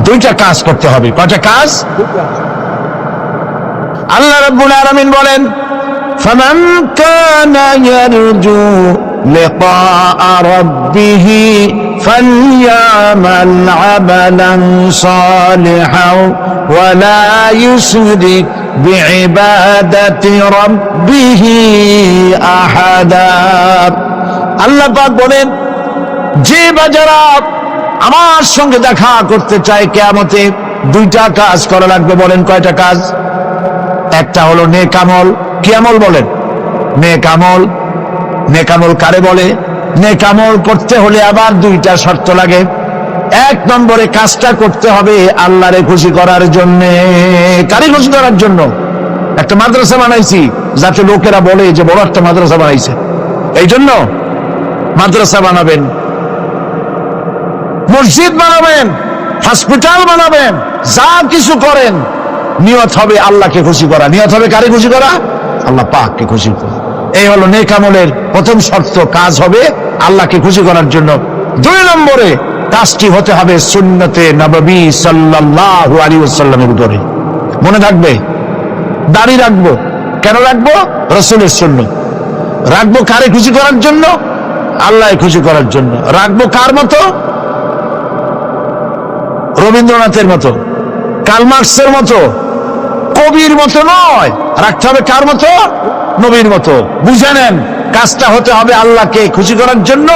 দুইটা কাজ করতে হবে। কয়টা কাজ? আল্লাহ রাব্বুল আলামিন বলেন, ফামান কানা ইয়ারজু লিকাআ রাব্বিহি ফালইয়ামাল আমালান সালিহান ওয়া লা ইউশরিক বিইবাদাতি রাব্বিহি আহাদা। আল্লাহ পাক বলেন, যে বাজারা আমার সঙ্গে দেখা করতে চায় কিয়ামতে, দুইটা কাজ করা লাগবে। বলেন কয়টা কাজ? একটা হলো নেক আমল। কি আমল বলেন? নেক আমল। নেক আমল কারে বলে? নেক আমল করতে হলে আবার দুইটা শর্ত লাগে। এক নম্বরে কাজটা করতে হবে আল্লাহরে খুশি করার জন্য। কারে খুশি করার জন্য? একটা মাদ্রাসা বানাইছি যাতে লোকেরা বলে যে বড় একটা মাদ্রাসা বানাইছে, এই জন্য মাদ্রাসা বানাবেন, মসজিদ বানাবেন, হসপিটাল বানাবেন, যা কিছু করেন নিয়ত হবে আল্লাহকে খুশি করা। নিয়ত হবে কারে খুশি করা? আল্লাহ পাককে খুশি করা। এই হলো নেক আমলের প্রথম শর্ত, কাজ হবে আল্লাহকে খুশি করার জন্য। দুই নম্বরে কাজটি হতে হবে সুন্নতে নববী সাল্লাল্লাহু আলাইহি ওয়াসাল্লামের উপরে। মনে থাকবে, দাড়ি রাখবো কেন রাখবো? রাসূলের সুন্নাত। রাখবো কারে খুশি করার জন্য? আল্লাহকে খুশি করার জন্য। রাখবো কার মতো? রবীন্দ্রনাথের মতো, কার্ল মার্কসের মতো, কবির মতো নয়। রাখতে হবে কার মতো? নবীর মতো। বুঝে নেন, কাজটা হতে হবে আল্লাহকে খুশি করার জন্য।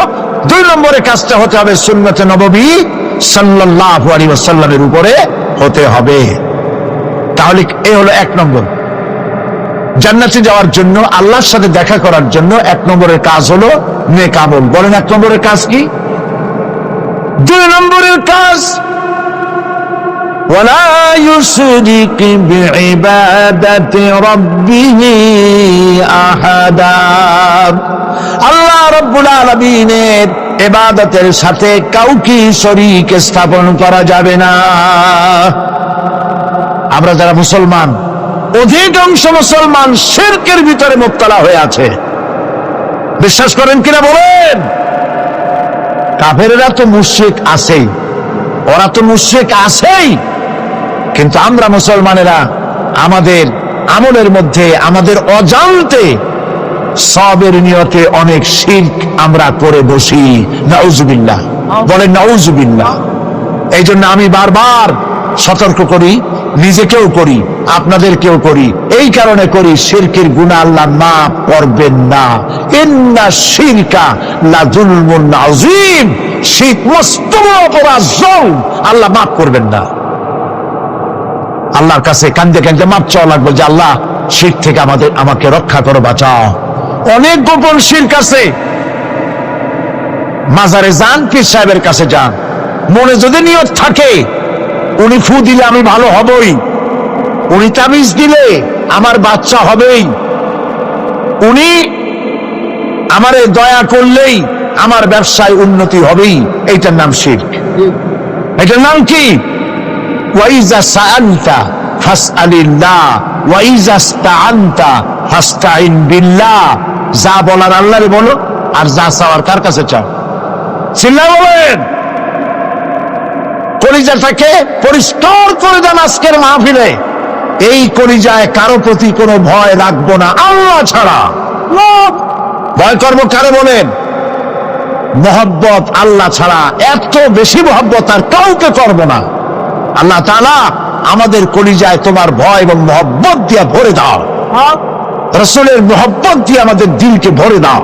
দুই নম্বরে কাজটা হতে হবে সুন্নতে নববী সাল্লাল্লাহু আলাইহি ওয়াসাল্লামের উপরে হতে হবে। তাহলে এই হলো এক নম্বর। জান্নাতে যাওয়ার জন্য, আল্লাহর সাথে দেখা করার জন্য এক নম্বরের কাজ হলো নেক আমল। বলেন এক নম্বরের কাজ কি? দুই নম্বরের কাজ ওয়ালা ইউশরিক বিইবাদাতি রাব্বিহি আহাদা। আল্লাহ রাব্বুল আলামিনের ইবাদতের সাথে কাউকে শরীক স্থাপন করা যাবে না। আমরা যারা মুসলমান, অধিকাংশ মুসলমান শিরকের ভিতরে মুবতালা হয়ে আছে। বিশ্বাস করেন কিনা বলেন? কাফেররা তো মুশরিক আছেই, ওরা তো মুশরিক আছেই, কিন্তু আমরা মুসলমানেরা আমাদের আমলের মধ্যে আমাদের অজান্তে সবের নিয়তে অনেক শিরক আমরা করে বসি। নাউজুবিল্লাহ, বলেন নাউজুবিল্লাহ। এই জন্য আমি বারবার সতর্ক করি, নিজেকেও করি, আপনাদেরকেও করি। এই কারণে করি, শিরকের গুনাহ আল্লাহ মাফ করবেন না। ইন্না শিরকা লাযুলমুন আযীম। শিরক মস্ত বড় অপরাধ, জুলম, আল্লাহ মাফ করবেন না। আল্লাহর কাছে কান্দে কান্দে মাপ চাওয়া লাগবে যে আল্লাহ শিরক থেকে আমাকে রক্ষা করো, বাঁচাও। অনেক গোপন শিরক আছে। মাজারে যান, পীর সাহেবের কাছে যান, মনে যদি নিয়ত থাকে উনি ফু দিলে আমি ভালো হবই, উনি তাবিজ দিলে আমার বাচ্চা হবেই, উনি আমারে দয়া করলেই আমার ব্যবসায় উন্নতি হবেই, এইটার নাম শিরক। এটার নাম কি? ওয়াইজা সাআলতা ফাসআলিল্লাহ ওয়াইজা ইসতাআনতা ফাসতাইন বিল্লাহ। যা বলার আল্লাহরে বলো, আর যা চাওয়ার কার কাছে চাও? চিল্লায় বলেন। কলিজাটাকে পরিষ্কার করে দেন আজকের মাহফিলে। এই কলিজায় কারো প্রতি কোনো ভয় রাখবো না আল্লাহ ছাড়া। ভয় করবো কারে বলেন? মহব্বত আল্লাহ ছাড়া, এত বেশি মহব্বত আর কাউকে করবো না। আল্লাহ তাআলা আমাদের কলিজায় তোমার ভয় এবং মহব্বত দিয়ে ভরে দাও। রাসূলের মহব্বত দিয়ে আমাদের দিলকে ভরে দাও।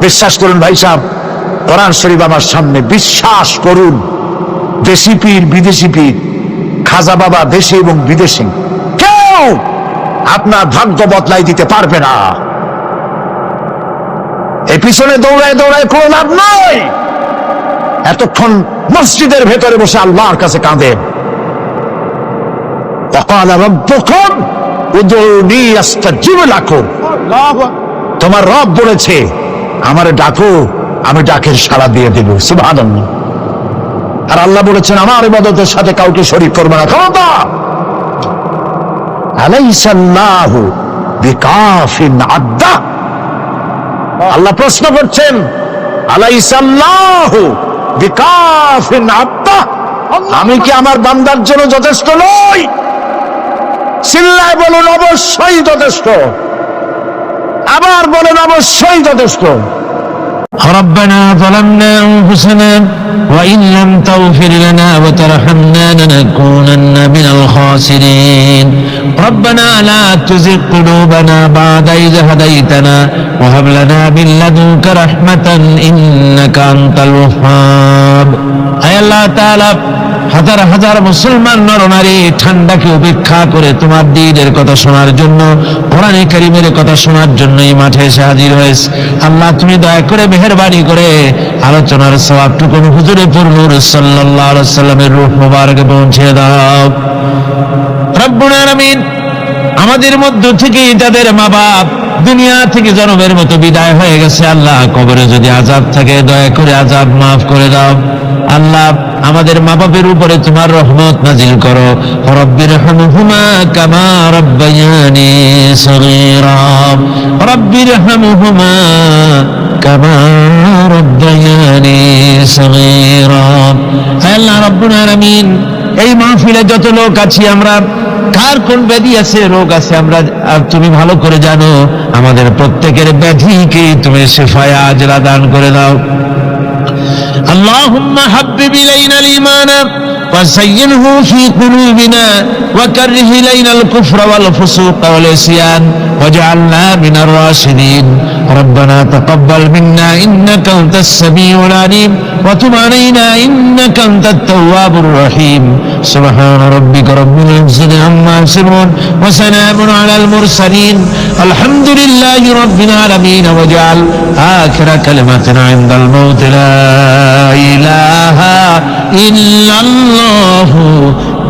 বিশ্বাস করুন ভাই সাহেব, কোরআন শরীফ আমার সামনে, বিশ্বাস করুন, দেশি পীর বিদেশি পীর, খাজা বাবা দেশে এবং বিদেশে, কেউ আপনার ভাগ্য বদলাই দিতে পারবে না। এই পিছনে দৌড়ায় দৌড়ায় কোনো লাভ নাই। এতক্ষণ মসজিদের ভেতরে বসে আল্লাহর কাছে কাঁদেন। وقال ربكم ادعوني استجب لكم। তোমার রব বলেছে আমারে ডাকো, আমি ডাকের সাড়া দিয়ে দেব। সুবহানাল্লাহ। আর আল্লাহ বলেছেন আমার ইবাদতের সাথে কাউকে শরীক করবে না। ক্ষমতা আলাইসাল্লাহু বিকাফিন আব্দা। আল্লাহ প্রশ্ন করছেন, আলাইসাল্লাহু বিকাফিন আব্দা, আমি কি আমার বান্দার জন্য যথেষ্ট নই? চিল্লায় বলুন অবশ্যই যথেষ্ট। আবার বলেন অবশ্যই যথেষ্ট। ربنا ظلمنا أنفسنا وإن لم تغفر لنا وترحمنا لنكونن من الخاسرين ربنا لا تزغ قلوبنا بعد إذ هديتنا وهب لنا من لدنك رحمة إنك أنت الوهاب। أي الله تعالى হাজার হাজার মুসলমান নরনারী ঠান্ডাকে উপেক্ষা করে তোমার দ্বীনের কথা শোনার জন্য, কোরআনে কারীমের কথা শোনার জন্য এই মাঠে এসে হাজির হয়েছে। আল্লাহ তুমি দয়া করে মেহেরবানি করে আলোচনার সওয়াবটুকু হুজুরে পুরনূর সাল্লাল্লাহু আলাইহি ওয়াসাল্লামের রূহ মুবারকে পৌঁছে দাও। রব্বুল আলামিন, আমাদের মধ্য থেকে যাদের মা বাপ দুনিয়া থেকে জন্মের মতো বিদায় হয়ে গেছে, আল্লাহ কবরে যদি আযাব থাকে দয়া করে আযাব মাফ করে দাও। আল্লাহ আমাদের মা বাপের উপরে তোমার রহমত নাজিল করো। রব্বিরহামহুমা কামা রাব্বায়ানি সগীরা, রব্বিরহামহুমা কামা রাব্বায়ানি সগীরা। হে আল্লাহ রাব্বুল আলামিন, এই মাহফিলে যত লোক আছি আমরা, কার কোন ব্যাধি আছে, রোগ আছে, আমরা তুমি ভালো করে জানো। আমাদের প্রত্যেকের ব্যাধিকে তুমি শিফায়ে আজলা দান করে দাও। আল্লাহুম্মা হাব্বিব ইলাইনা আল-ঈমান وزينه في قلوبنا وكره إلينا الكفر والفسوق والعصيان واجعلنا من الراشدين. ربنا تقبل منا إنك أنت السميع العليم وتب علينا إنك أنت التواب الرحيم. سبحان ربك رب العزة عما يصفون وسلام على المرسلين الحمد لله رب العالمين. واجعل آخر كلمتنا عند الموت لا إله إلا الله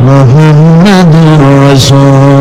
محمد رسول